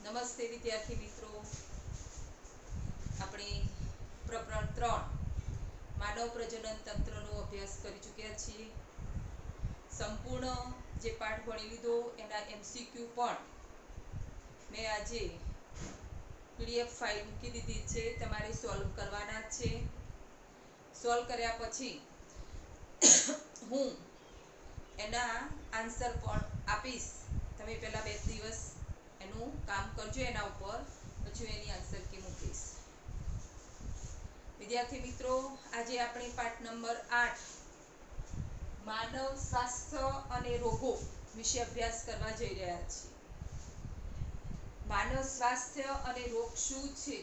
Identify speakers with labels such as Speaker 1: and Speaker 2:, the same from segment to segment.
Speaker 1: નમસ્તે વિદ્યાર્થી મિત્રો, આપણે પ્રકરણ 3 માનવ પ્રજનન તંત્રનો અભ્યાસ કરી ચૂક્યા છીએ. સંપૂર્ણ જે પાઠ ભણી લીધો એના MCQ પણ મેં આજે PDF ફાઇલ મૂકી દીધી છે. તમારે સોલ્વ કરવાના છે. સોલ્વ કર્યા પછી હું એના આન્સર પણ આપીશ. તમે પહેલા 2 દિવસ એનું કામ કરજો એના ઉપર, પછી એની આન્સર કી મૂકીશ. વિદ્યાર્થી મિત્રો, આજે આપણે પાઠ નંબર 8 માનવ સ્વાસ્થ્ય અને રોગો વિશે અભ્યાસ કરવા જઈ રહ્યા છીએ. માનવ સ્વાસ્થ્ય અને રોગ શું છે?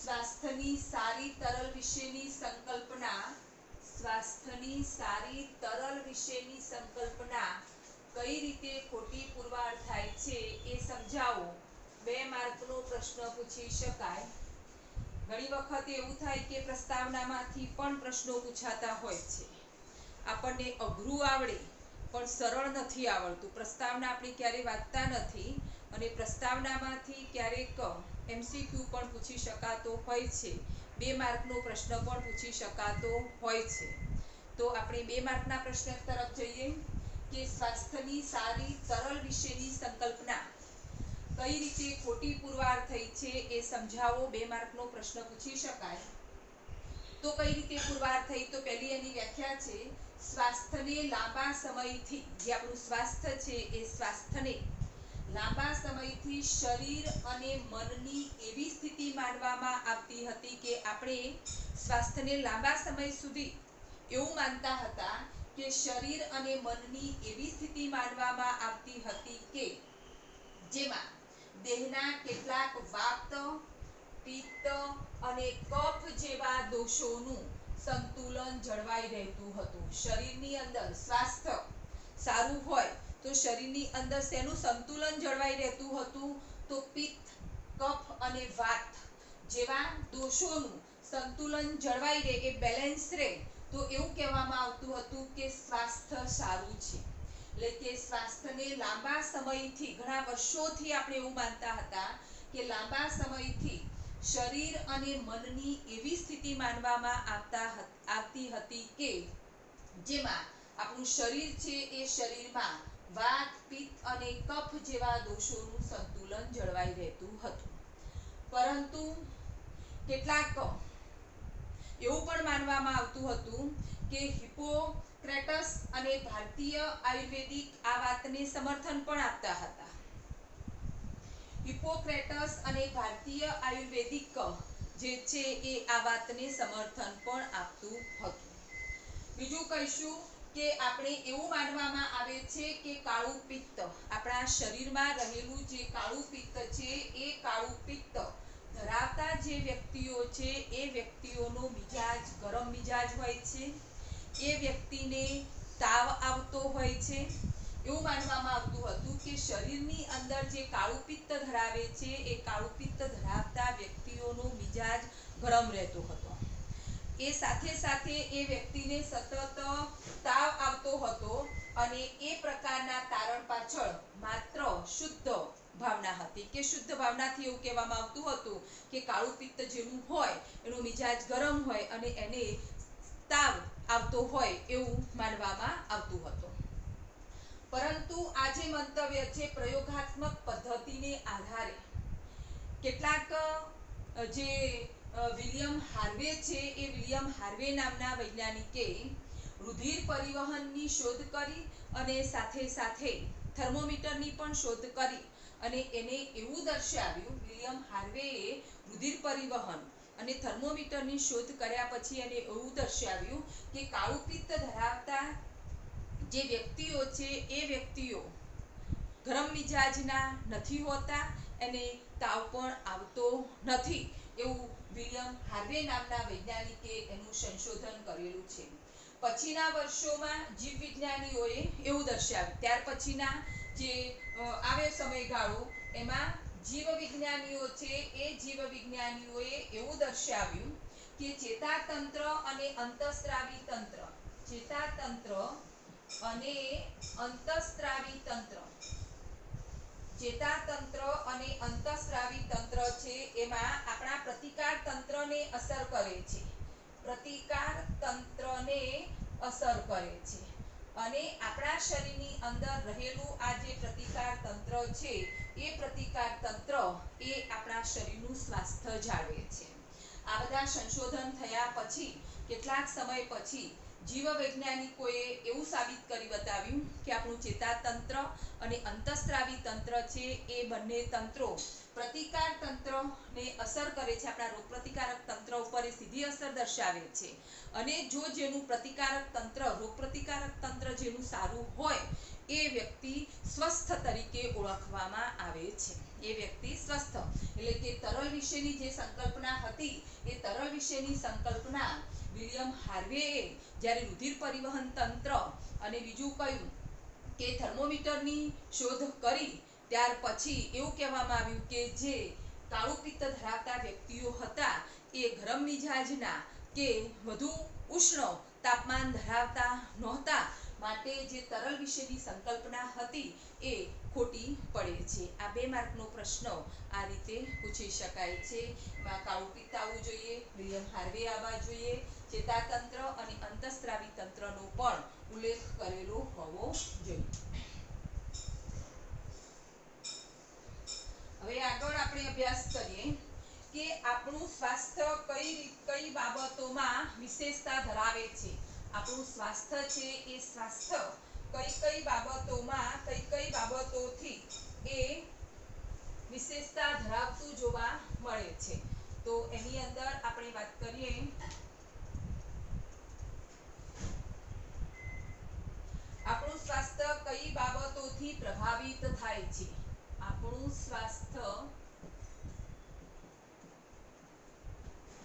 Speaker 1: સ્વાસ્થ્યની સારી તરલ વિશેની સંકલ્પના. સ્વાસ્થ્યની સારી તરલ વિશેની સંકલ્પના કઈ રીતે ખોટી પુરવાર થાય છે એ સમજાવો. 2 માર્કનો પ્રશ્ન પૂછી શકાય. ઘણી વખત એવું થાય કે પ્રસ્તાવનામાંથી પણ પ્રશ્નો પૂછાતા હોય છે. આપણને અઘરું આવડે પણ સરળ નથી આવડતું. પ્રસ્તાવના આપણે ક્યારેય વાંચતા નથી અને પ્રસ્તાવનામાંથી ક્યારેક MCQ પણ પૂછી શકાતો હોય છે. 2 માર્કનો પ્રશ્ન પણ પૂછી શકાતો હોય છે. તો આપણે 2 માર્કના પ્રશ્ન તરફ જઈએ કે સ્વાસ્થ્યની સારી તરલ વિશેની સંકલ્પના કઈ રીતે ખોટી પુરવાર થઈ છે એ સમજાવો. 2 માર્કનો પ્રશ્ન પૂછી શકાય. તો કઈ રીતે પુરવાર થઈ? તો પહેલી એની વ્યાખ્યા છે, સ્વાસ્થ્યને લાંબા સમયથી, જે આપણું સ્વાસ્થ્ય છે એ સ્વાસ્થ્યને લાંબા સમયથી શરીર અને મનની એવી સ્થિતિ માનવામાં આવતી હતી કે આપણે સ્વાસ્થ્યને લાંબા સમય સુધી એવું માનતા હતા કે શરીર અને મનની એવી સ્થિતિ માનવામાં આવતી હતી કે જેમાં દેહના કેટલાક વાત, પિત્ત અને કફ જેવા દોષોનું સંતુલન જળવાઈ રહેતું હતું. શરીરની અંદર સ્વાસ્થ્ય સારું હોય તો શરીરની અંદર શેનું સંતુલન જળવાઈ રહેતું હતું? તો પિત્ત, કફ અને વાત જેવા દોષોનું સંતુલન જળવાઈ રહે, એ બેલેન્સ રહે, તો એવું કહેવામાં આવતું હતું કે સ્વાસ્થ્ય સારું છે. એટલે કે સ્વાસ્થ્યને લાંબા સમયથી, ઘણા વર્ષોથી આપણે એવું માનતા હતા કે લાંબા સમયથી શરીર અને મનની એવી સ્થિતિ માનવામાં આવતી હતી કે જેમાં આપણું શરીર છે એ શરીરમાં વાત, પિત્ત અને કફ જેવા દોષોનું સંતુલન જળવાઈ રહેતું હતું. પરંતુ કેટલાક એવું પણ માનવામાં આવતું હતું કે હિપ્પોક્રેટસ અને ભારતીય આયુર્વેદિક આ વાતને સમર્થન પણ આપતા હતા. હિપ્પોક્રેટસ અને ભારતીય આયુર્વેદિક જે છે એ આ વાતને સમર્થન પણ આપતું હતું. બીજું કહીશું કે આપણે એવું માનવામાં આવે છે કે કાળું પિત્ત, આપણા શરીરમાં રહેલું જે કાળું પિત્ત છે એ કાળું પિત્ત ધરાવતા જે વ્યક્તિઓ છે એ વ્યક્તિઓનો મિજાજ ગરમ મિજાજ હોય છે. એ વ્યક્તિને તાવ આવતો હોય છે. એવું માનવામાં આવતું હતું કે શરીરની અંદર જે કાળું પિત્ત ધરાવે છે એ કાળું પિત્ત ધરાવતા વ્યક્તિઓનો મિજાજ ગરમ રહેતો હતો. એ સાથે સાથે એ વ્યક્તિને સતત તાવ આવતો હતો અને એ પ્રકારના તારણ પાછળ માત્ર શુદ્ધ ભાવના હતી કે શુદ્ધ ભાવનાથી એવું કહેવામાં આવતું હતું કે કાળું પિત્ત જેનું હોય એનો મિજાજ ગરમ હોય અને એને તાવ આવતો હોય એવું માનવામાં આવતું હતું. પરંતુ આ જે મંતવ્ય છે પ્રયોગાત્મક પદ્ધતિને આધારે કેટલાક જે વિલિયમ હાર્વે છે એ વિલિયમ હાર્વે નામના વૈજ્ઞાનિકે રુધિર પરિવહનની શોધ કરી અને સાથે સાથે થર્મોમીટરની પણ શોધ કરી અને એને એવું દર્શાવ્યું, વિલિયમ હાર્વેએ રુધિર પરિવહન અને થર્મોમીટરની શોધ કર્યા પછી એને એવું દર્શાવ્યું કે કાળું પિત્ત ધરાવતા જે વ્યક્તિઓ છે એ વ્યક્તિઓ ગરમ મિજાજના નથી હોતા, એને તાવ પણ આવતો નથી. એવું વિલિયમ હાર્વે નામના વૈજ્ઞાનિકે એનું સંશોધન કરેલું છે. પછીના વર્ષોમાં જીવ વિજ્ઞાનીઓએ એવું દર્શાવ્યું. ત્યાર પછીના જે આવે સમયગાળો એમાં જીવ વિજ્ઞાનીઓ છે એ જીવ વિજ્ઞાનીઓએ એવું દર્શાવ્યું કે ચેતાતંત્ર અને અંતઃસ્ત્રાવી તંત્ર, ચેતાતંત્ર અને અંતઃસ્ત્રાવી તંત્ર ચેતાતંત્ર અને અંતઃસ્રાવી તંત્ર છે એમાં આપણા પ્રતિકાર તંત્રને અસર કરે છે. પ્રતિકાર તંત્રને અસર કરે છે અને આપણા શરીરની અંદર રહેલું આ જે પ્રતિકાર તંત્ર છે એ પ્રતિકાર તંત્ર એ આપણા શરીરનું સ્વાસ્થ્ય જાળવે છે. આ બધા સંશોધન થયા પછી કેટલાક સમય પછી જીવ વૈજ્ઞાનિકોએ એવું સાબિત કરી બતાવ્યું કે આપણું ચેતાતંત્ર અને અંતઃસ્રાવી તંત્ર છે એ બંને તંત્રો પ્રતિકાર તંત્રને અસર કરે છે. આપણા રોગપ્રતિકારક તંત્ર ઉપર એ સીધી અસર દર્શાવે છે અને જો જેનું પ્રતિકારક તંત્ર રોગપ્રતિકારક તંત્ર જેનું સારું હોય એ વ્યક્તિ સ્વસ્થ તરીકે ઓળખવામાં આવે છે. એ વ્યક્તિ સ્વસ્થ એટલે કે તરલ વિશેની જે સંકલ્પના હતી એ તરલ વિશેની સંકલ્પના વિલિયમ હાર્વેએ જ્યારે રુધિર પરિવહન તંત્ર અને બીજું કયું કે થર્મોમીટરની શોધ કરી ત્યાર પછી એવું કહેવામાં આવ્યું કે જે કાળું પિત્ત ધરાવતા વ્યક્તિઓ હતા એ ગરમ મિજાજના કે વધુ ઉષ્ણ તાપમાન ધરાવતા નહોતા, માટે જે તરલ વિશેની સંકલ્પના હતી એ ખોટી પડે છે. આ 2 માર્કનો પ્રશ્ન આ રીતે પૂછી શકાય છે. એમાં કાળું પિત્ત આવવું જોઈએ, વિલિયમ હાર્વે આવવા જોઈએ, ચેતાતંત્ર અને અંતઃસ્રાવી તંત્રનો પણ ઉલ્લેખ કરેલો હોવો જોઈએ. હવે આગળ આપણે અભ્યાસ કરીએ કે આપણું સ્વાસ્થ્ય કઈ બાબતોમાં વિશેષતા ધરાવે છે. આપણું સ્વાસ્થ્ય છે એ સ્વાસ્થ્ય કઈ બાબતોમાં કઈ બાબતોથી એ વિશેષતા ધરાવતું જોવા મળે છે. તો એની અંદર આપણે વાત કરીએ આપણું સ્વાસ્થ્ય કઈ બાબતોથી પ્રભાવિત થાય છે. આપણું સ્વાસ્થ્ય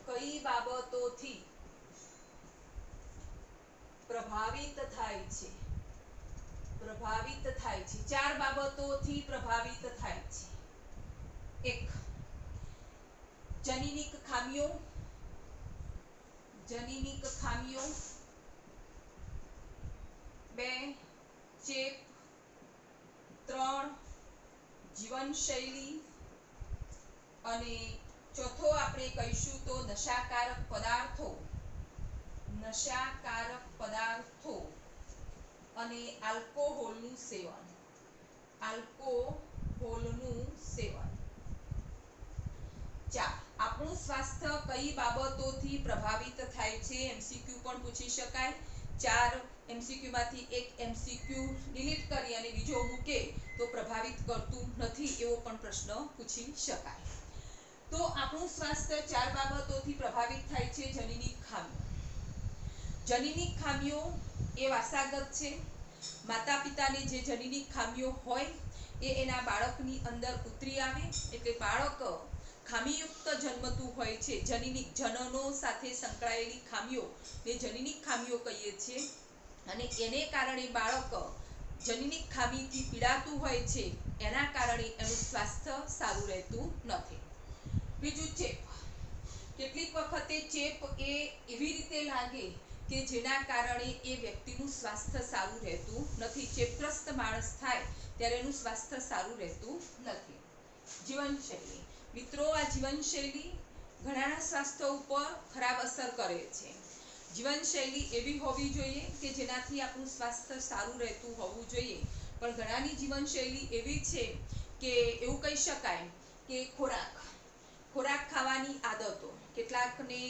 Speaker 1: કઈ બાબતોથી પ્રભાવિત થાય છે. 4 બાબતોથી પ્રભાવિત થાય છે. 1. જનીનિક ખામીઓ. 2. ચેપ. 3. જીવનશૈલી અને ચોથો આપણે કહીશું તો નશાકારક પદાર્થો અને આલ્કોહોલનું સેવન. આપણું સ્વાસ્થ્ય કઈ બાબતોથી પ્રભાવિત થાય છે. એમસીક્યુ પણ પૂછી શકાય. 4 એમસીક્યુ માંથી એક એમસીક્યુ ડિલીટ કરી અને બીજો મૂકે તો પ્રભાવિત કરતું નથી એવો પણ પ્રશ્ન પૂછી શકાય. તો આપણું સ્વાસ્થ્ય 4 બાબતોથી પ્રભાવિત થાય છે. જનીનિક ખામીઓ એ વારસાગત છે. માતા પિતાને જે જનીનિક ખામીઓ હોય એ એના બાળકની અંદર ઉતરી આવે એટલે બાળક ખામીયુક્ત જન્મતું હોય છે. જનનો સાથે સંકળાયેલી ખામીઓ એ જનીનિક ખામીઓ કહીએ છીએ અને એને કારણે બાળક જનીનિક ખામીથી પીડાતું હોય છે. એના કારણે એનું સ્વાસ્થ્ય સારું રહેતું નથી. બીજું ચેપ. કેટલીક વખતે ચેપ એ એવી રીતે લાગે કે જેના કારણે એ વ્યક્તિનું સ્વાસ્થ્ય સારું રહેતું નથી. ચેપગ્રસ્ત માણસ થાય ત્યારે એનું સ્વાસ્થ્ય સારું રહેતું નથી. જીવનશૈલી. મિત્રો, આ જીવનશૈલી ઘણાના સ્વાસ્થ્ય ઉપર ખરાબ અસર કરે છે. જીવનશૈલી એવી હોવી જોઈએ કે જેનાથી આપણું સ્વાસ્થ્ય સારું રહેતું હોવું જોઈએ, પણ ઘણાની જીવનશૈલી એવી છે કે એવું કહી શકાય કે ખોરાક ખાવાની આદતો. કેટલાકને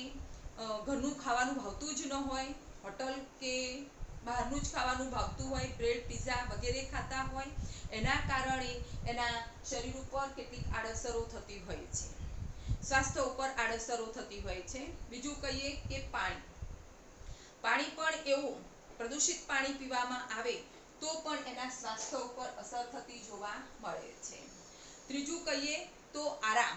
Speaker 1: ઘરનું ખાવાનું ભાવતું જ ન હોય, હોટલ કે બહારનું જ ખાવાનું ભાવતું હોય, બ્રેડ પિઝા વગેરે ખાતા હોય, એના કારણે એના શરીર ઉપર કેટલીક આડઅસરો થતી હોય છે, સ્વાસ્થ્ય ઉપર આડઅસરો થતી હોય છે. બીજું કહીએ કે પાણી પણ એવું પ્રદૂષિત પાણી પીવામાં આવે તો પણ એના સ્વાસ્થ્ય ઉપર અસર થતી જોવા મળે છે. ત્રીજું કહીએ તો આરામ.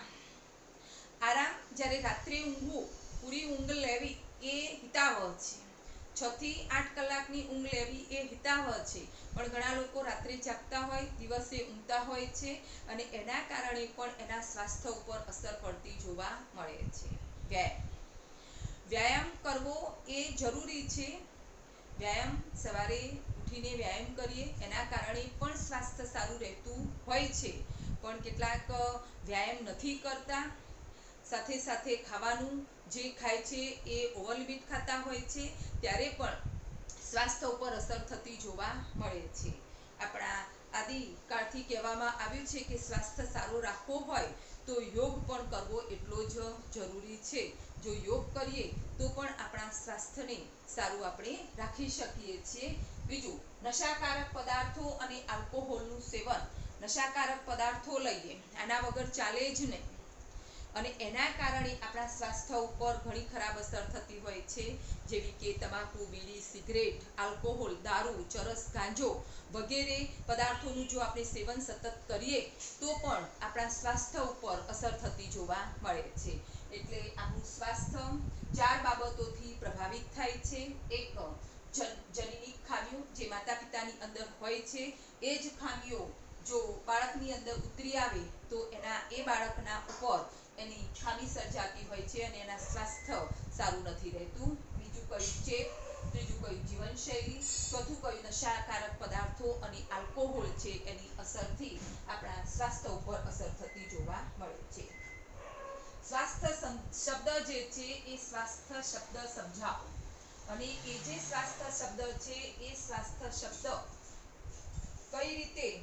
Speaker 1: જ્યારે રાત્રે ઊંઘવું, પૂરી ઊંઘ લેવી એ હિતાવહ છે. 6 થી 8 કલાકની ઊંઘ લેવી એ હિતાવહ છે, પણ ઘણા લોકો રાત્રે જાગતા હોય, દિવસે ઊંઘતા હોય છે અને એના કારણે પણ એના સ્વાસ્થ્ય ઉપર અસર પડતી જોવા મળે છે. વ્યાયામ કરવો એ જરૂરી છે. સવારે ઉઠીને વ્યાયામ કરીએ એના કારણે પણ સ્વાસ્થ્ય સારું રહેતું હોય છે, પણ કેટલાક વ્યાયામ નથી કરતા, સાથે સાથે ખાવાનું જે ખાય છે એ ઓવરલિમિટ ખાતા હોય છે, ત્યારે પણ સ્વાસ્થ્ય ઉપર અસર થતી જોવા મળે છે. આપણા આદિકાળથી કહેવામાં આવ્યું છે કે સ્વાસ્થ્ય સારું રાખવું હોય તો યોગ પણ કરવો એટલો જ જરૂરી છે. જો યોગ કરીએ તો પણ આપણા સ્વાસ્થ્યને સારું આપણે રાખી શકીએ છીએ. બીજું, નશાકારક પદાર્થો અને આલ્કોહોલનું સેવન. નશાકારક પદાર્થો લઈએ, આના વગર ચાલે જ નહીં, અને એના કારણે આપણા સ્વાસ્થ્ય ઉપર ઘણી ખરાબ અસર થતી હોય છે, જેવી કે તમાકુ, બીડી, સિગરેટ, આલ્કોહોલ, દારૂ, ચરસ, ગાંજો વગેરે પદાર્થોનું જો આપણે સેવન સતત કરીએ તો પણ આપણા સ્વાસ્થ્ય ઉપર અસર થતી જોવા મળે છે. એટલે આપણું સ્વાસ્થ્ય 4 બાબતોથી પ્રભાવિત થાય છે. એક, જનીનિક ખામીઓ જે માતા પિતાની અંદર હોય છે, એ જ ખામીઓ જો બાળકની અંદર ઉતરી આવે તો એ બાળકના ઉપર એની ખામી સર્જાતી હોય છે અને એના સ્વાસ્થ્ય સારું નથી રહેતું. બીજું કયું, ચેપ. ત્રીજું કયું, જીવનશૈલી. ચોથું કયું, નશાકારક પદાર્થો અને આલ્કોહોલ છે એની અસરથી આપણા સ્વાસ્થ્ય ઉપર અસર થતી જોવા મળે છે. સ્વાસ્થ્ય શબ્દ જે છે એ સ્વાસ્થ્ય શબ્દ સમજાવો, અને એ જે સ્વાસ્થ્ય શબ્દ છે એ સ્વાસ્થ્ય શબ્દ કઈ રીતે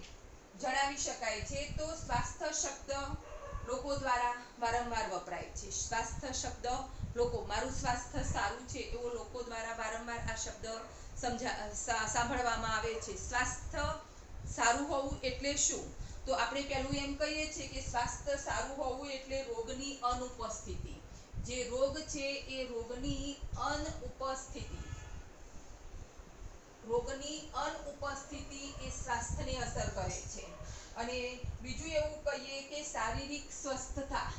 Speaker 1: જણાવી શકાય છે? તો સ્વાસ્થ્ય શબ્દ લોકો દ્વારા વારંવાર વપરાય છે. સ્વાસ્થ્ય શબ્દ લોકો, મારું સ્વાસ્થ્ય સારું છે એવો લોકો દ્વારા વારંવાર આ શબ્દ સાંભળવામાં આવે છે. સ્વાસ્થ્ય સારું હોવું એટલે શું? તો આપણે પહેલું એમ કહીએ છીએ કે સ્વાસ્થ્ય સારું હોવું એટલે રોગની અનુપસ્થિતિ. જે રોગ છે એ રોગની અનુપસ્થિતિ એ સ્વાસ્થ્યને અસર કરે છે. અને બીજું એવું કહીએ કે શારીરિક સ્વસ્થતા.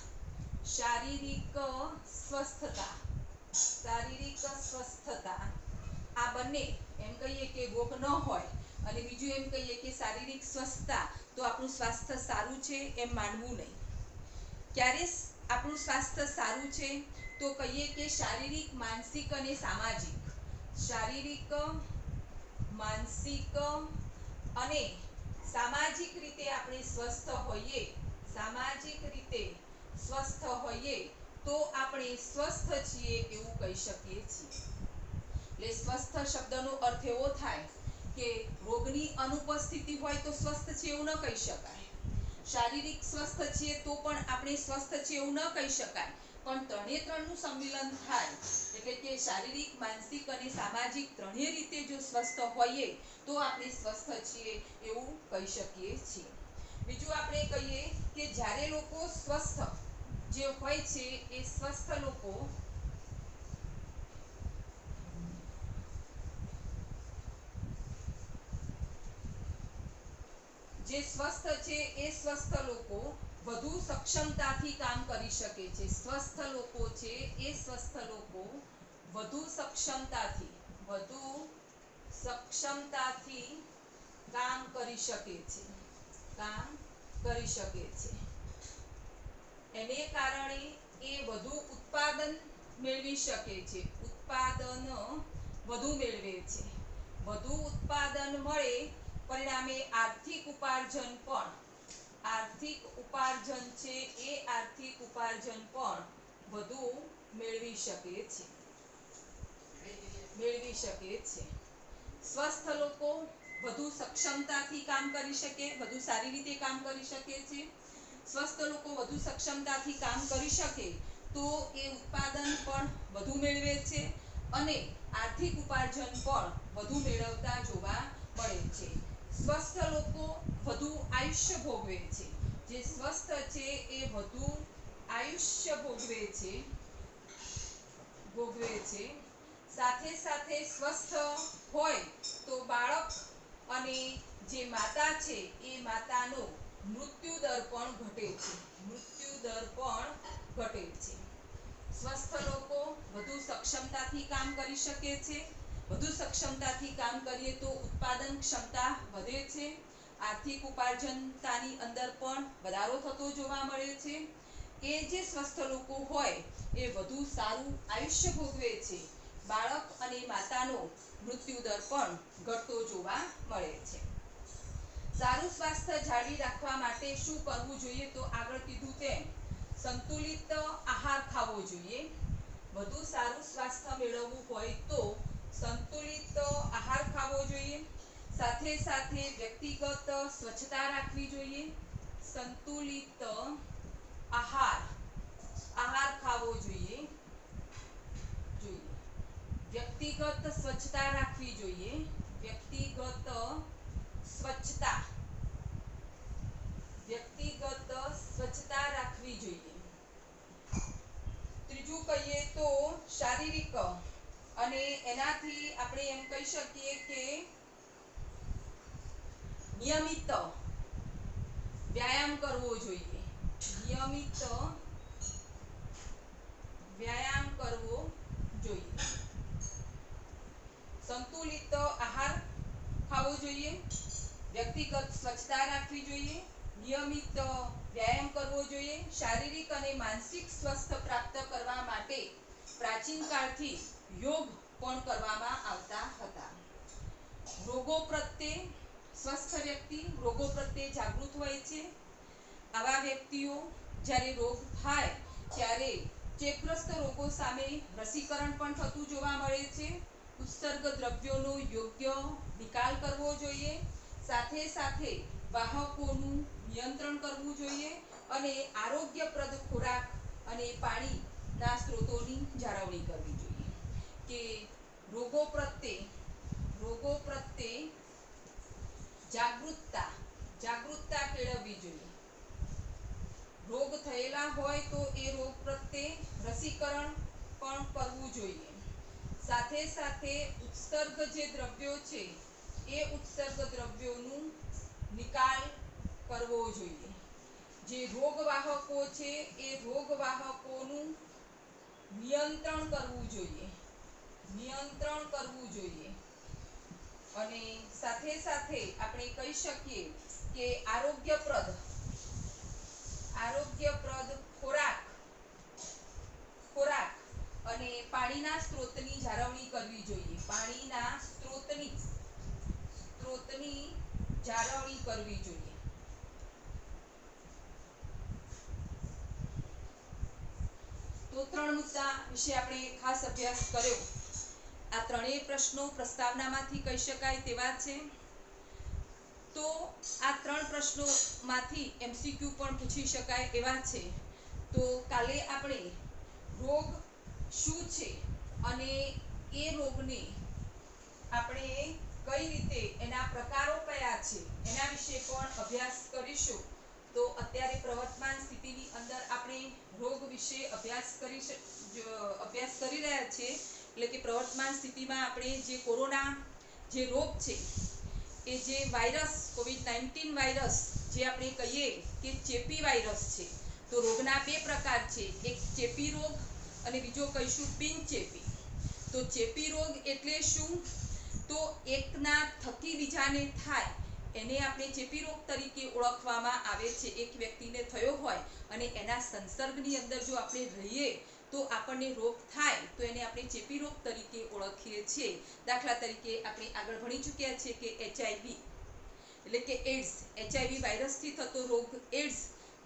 Speaker 1: આ બંને, એમ કહીએ કે રોગ ન હોય અને બીજું એમ કહીએ કે શારીરિક સ્વસ્થતા, તો આપણું સ્વાસ્થ્ય સારું છે એમ માનવું નહીં. ક્યારે આપણું સ્વાસ્થ્ય સારું છે? તો કહીએ કે શારીરિક, માનસિક અને સામાજિક. શારીરિક, માનસિક અને સામાજિક રીતે આપણે સ્વસ્થ હોઈએ તો આપણે સ્વસ્થ છીએ એવું કહી શકીએ છીએ. એટલે સ્વસ્થ શબ્દનો અર્થ એવો થાય કે રોગની અનુપસ્થિતિ હોય તો સ્વસ્થ છે એવું ન કહી શકાય. શારીરિક સ્વસ્થ છીએ તો પણ આપણે સ્વસ્થ છીએ એવું ન કહી શકાય. પણ ત્રણેય ત્રણનું સંમિલન થાય એટલે કે શારીરિક, માનસિક અને સામાજિક ત્રણેય રીતે જો સ્વસ્થ હોઈએ તો આપણે સ્વસ્થ છીએ એવું કહી શકીએ છીએ. બીજું આપણે કહીએ કે જ્યારે લોકો સ્વસ્થ જે હોય છે એ સ્વસ્થ લોકો વધુ સક્ષમતાથી કામ કરી શકે છે. સ્વસ્થ લોકો છે એ સ્વસ્થ લોકો વધુ સક્ષમતાથી કામ કરી શકે છે. એને કારણે એ વધુ ઉત્પાદન મેળવી શકે છે. વધુ મેળવે છે. વધુ ઉત્પાદન મળે પરિણામે આર્થિક ઉપાર્જન પણ વધુ મેળવી શકે છે. સ્વસ્થ લોકો વધુ સક્ષમતાથી કામ કરી શકે, વધુ સારી રીતે કામ કરી શકે છે. સ્વસ્થ લોકો વધુ સક્ષમતાથી કામ કરી શકે તો એ ઉત્પાદન પણ વધુ મેળવે છે અને આર્થિક ઉપાર્જન પણ વધુ મેળવતા જોવા મળે છે. સ્વસ્થ લોકો વધુ આયુષ્ય ભોગવે છે. જે સ્વસ્થ છે એ વધુ આયુષ્ય ભોગવે છે. સાથે સાથે સ્વસ્થ હોય તો બાળક અને જે માતા છે એ માતાનો મૃત્યુ દર પણ ઘટે છે. સ્વસ્થ લોકો વધુ સક્ષમતાથી કામ કરી શકે છે. વધુ સક્ષમતાથી કામ કરીએ તો ઉત્પાદન ક્ષમતા વધે છે. આર્થિક ઉપાર્જનતાની અંદર પણ વધારો થતો જોવા મળે છે. એ જે સ્વસ્થ લોકો હોય એ વધુ સારું આયુષ્ય ભોગવે છે. બાળક અને માતાનો મૃત્યુ દર પણ ઘટતો જોવા મળે છે. સારું સારું સ્વાસ્થ્ય જાળવી રાખવા માટે શું કરવું જોઈએ? તો આગળ કીધું તેમ સંતુલિત આહાર ખાવો જોઈએ. વધુ સારું સ્વાસ્થ્ય મેળવવું હોય તો સંતુલિત આહાર ખાવો જોઈએ. સાથે સાથે વ્યક્તિગત સ્વચ્છતા રાખવી જોઈએ. સંતુલિત આહાર ખાવો જોઈએ. વ્યક્તિગત સ્વચ્છતા રાખવી જોઈએ. વ્યક્તિગત સ્વચ્છતા રાખવી જોઈએ. ત્રીજું કહીએ તો શારીરિક, અને એનાથી આપણે એમ કહી શકીએ કે નિયમિત વ્યાયામ કરવો જોઈએ. નિયમિત વ્યાયામ કરવો જોઈએ. સંતુલિત આહાર ખાવો જોઈએ. વ્યક્તિગત સ્વચ્છતા રાખવી જોઈએ. નિયમિત વ્યાયામ કરવો જોઈએ. શારીરિક અને માનસિક સ્વાસ્થ્ય પ્રાપ્ત કરવા માટે પ્રાચીન કાળથી યોગ પણ કરવામાં આવતા હતા. રોગો પ્રત્યે સ્વસ્થ વ્યક્તિ રોગો પ્રત્યે જાગૃત હોય છે. આવા વ્યક્તિઓ જ્યારે રોગ થાય ત્યારે ચેપગ્રસ્ત રોગો સામે રસીકરણ પણ થતું જોવા મળે છે. ઉત્સર્ગ દ્રવ્યોનો યોગ્ય નિકાલ કરવો જોઈએ. સાથે સાથે વાહકોનું નિયંત્રણ કરવું જોઈએ અને આરોગ્યપ્રદ ખોરાક અને પાણીના સ્ત્રોતોની જાળવણી કરવી જોઈએ. કે રોગો પ્રત્યે જાગૃતતા કેળવવી જોઈએ. રોગ થયેલા હોય તો એ રોગ પ્રત્યે રસીકરણ પણ કરવું જોઈએ. સાથે સાથે ઉત્સર્ગ જે દ્રવ્યો છે એ ઉત્સર્ગ દ્રવ્યોનું નિકાલ કરવો જોઈએ. જે રોગવાહકો છે એ રોગવાહકોનું નિયંત્રણ કરવું જોઈએ. અને સાથે સાથે આપણે કહી શકીએ કે આરોગ્યપ્રદ ખોરાક અને પાણીના સ્ત્રોતની જાળવણી કરવી જોઈએ. પાણીના સ્ત્રોતની જાળવણી કરવી જોઈએ. તો 3 મુદ્દા વિશે આપણે ખાસ અભ્યાસ કર્યો. આ ત્રણેય પ્રશ્નો પ્રસ્તાવનામાંથી કહી શકાય તેવા છે. તો આ 3 પ્રશ્નોમાંથી MCQ પણ પૂછી શકાય એવા છે. તો કાલે આપણે રોગ શું છે અને એ રોગને આપણે કઈ રીતે એના પ્રકારો કયા છે એના વિશે પણ અભ્યાસ કરીશું. તો અત્યારે પ્રવર્તમાન સ્થિતિની અંદર આપણે રોગ વિશે અભ્યાસ કરી રહ્યા છીએ. એટલે કે પ્રવર્તમાન સ્થિતિમાં આપણે જે કોરોના જે રોગ છે એ જે વાયરસ COVID-19 વાયરસ જે આપણે કહીએ કે ચેપી વાયરસ છે. તો રોગના 2 પ્રકાર છે. એક ચેપી રોગ અને બીજો કહીશું બિનચેપી. તો ચેપી રોગ એટલે શું? તો એકના થકી બીજાને થાય એને આપણે ચેપી રોગ તરીકે ઓળખવામાં આવે છે. એક વ્યક્તિને થયો હોય અને એના સંસર્ગની અંદર જો આપણે રહીએ તો આપણને રોગ થાય તો એને આપણે ચેપી રોગ તરીકે ઓળખીએ છીએ. દાખલા તરીકે આપણે આગળ ભણી ચૂક્યા છીએ કે HIV એટલે કે એડ્સ, HIV વાયરસથી થતો રોગ એડ્સ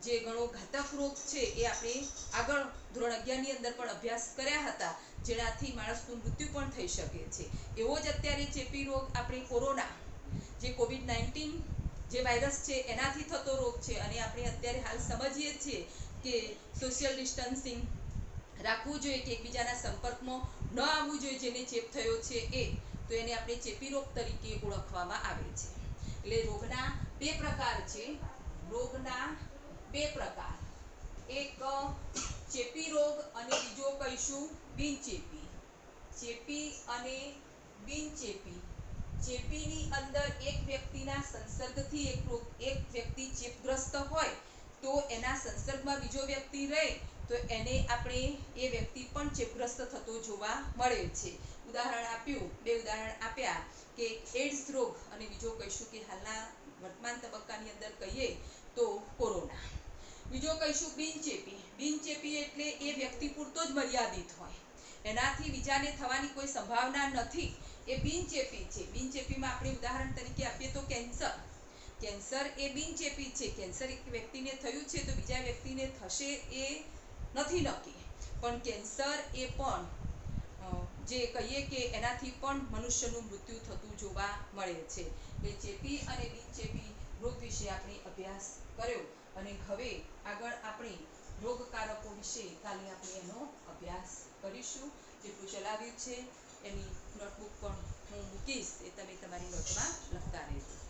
Speaker 1: જે ઘણો ઘાતક રોગ છે એ આપણે આગળ ધોરણ 11 ની અંદર પણ અભ્યાસ કર્યા હતા. જેનાથી માણસનું મૃત્યુ પણ થઈ શકે છે. એવો જ અત્યારે ચેપી રોગ આપણે કોરોના જે COVID-19 જે વાયરસ છે એનાથી થતો રોગ છે. અને આપણે અત્યારે હાલ સમજીએ છીએ કે સોશિયલ ડિસ્ટન્સિંગ રાખવું જોઈએ, કે એકબીજાના સંપર્કમાં ન આવવું જોઈએ. જેને ચેપ થયો છે તો એને આપણે ચેપી રોગ તરીકે ઓળખવામાં આવે છે. એટલે રોગના 2 પ્રકાર છે. એક ચેપી રોગ અને બીજો કહીશું બિનચેપી. ચેપી અને બિનચેપી. ચેપીની અંદર એક વ્યક્તિના સંસર્ગથી એક વ્યક્તિ ચેપગ્રસ્ત હોય તો એના સંસર્ગમાં બીજો વ્યક્તિ રહે તો એને આપણે એ વ્યક્તિ પણ ચેપગ્રસ્ત થતો જોવા મળે છે. બે ઉદાહરણ આપ્યા કે એડ્સ રોગ અને બીજો કહીશું કે હાલના વર્તમાન તબક્કાની અંદર કહીએ તો કોરોના. બીજો કહીશું બિનચેપી. બિનચેપી એટલે એ વ્યક્તિ પૂરતો જ મર્યાદિત હોય, એનાથી બીજાને થવાની કોઈ સંભાવના નથી. એ બિનચેપી છે. બિનચેપીમાં આપણે ઉદાહરણ તરીકે આપીએ તો કેન્સર કેન્સર એ બિનચેપી છે. કેન્સર એક વ્યક્તિને થયું છે તો બીજા વ્યક્તિને થશે એ નથી નક્કી, પણ કેન્સર એ પણ જે કહીએ કે એનાથી પણ મનુષ્યનું મૃત્યુ થતું જોવા મળે છે. એટલે ચેપી અને બિનચેપી રોગ વિશે આપણે અભ્યાસ કર્યો, અને હવે આગળ આપણે રોગકારકો વિશે કાલે આપણે એનો અભ્યાસ કરીશું. જેટલું ચલાવ્યું છે એની નોટબુક પણ હું મૂકીશ, એ તમે તમારી નોટમાં લખતા રહેજો.